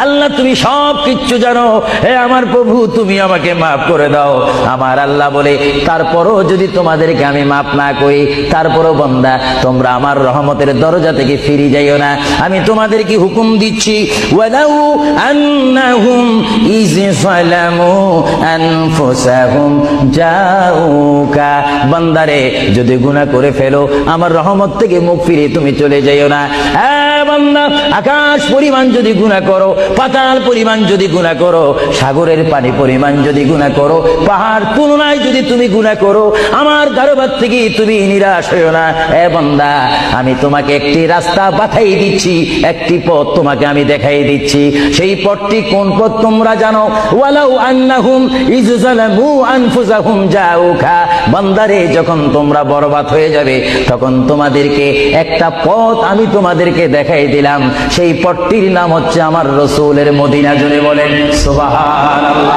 আল্লাহ তুমি সব কিচ্ছু জানো, হে আমার প্রভু তুমি আমাকে মাফ করে দাও। আমার আল্লাহ বলে, তারপরও যদি তোমাদেরকে আমি মাফ না করি, তারপরও বান্দা তোমরা আমার রহমতের দরজা থেকে ফিরে যাইও না। আমি তোমাদেরকে হুকুম দিচ্ছি, ওয়ালাউ আন্নাহুম ইয যালামু আনফুসাহুম জাউকা, বান্দারে যদি গুনাহ করে ফেলো আমার রহমত থেকে মুখ ফিরে তুমি চলে যাইও না। বান্দা, আকাশ পরিমাণ যদি গুনাহ করো, পাতাল পরিমাণ যদি গুনাহ করো, সাগরের পানি পরিমাণ যদি গুনাহ করো, পাহাড় তুলনায় যদি তুমি গুনাহ করো, আমার দরবার থেকে তুমি নিরাশ হইও না। বান্দা, আমি তোমাকে একটি রাস্তা বাতাই দিচ্ছি, একটি পথ তোমাকে আমি দেখাই দিচ্ছি। সেই পথটি কোন পথ তোমরা জানো? ওয়ালাউ আন্নাহুম ইয যালামু আনফুসাহুম জাউকা, বান্দারে যখন তোমরা বরবাদ হয়ে যাবে তখন তোমাদেরকে একটা পথ আমি তোমাদেরকে দেখাই দিলাম, সেই পথটির নাম হচ্ছে আমার রাসূলের মদিনা। জুড়ে বলেন সুবহানাল্লাহ।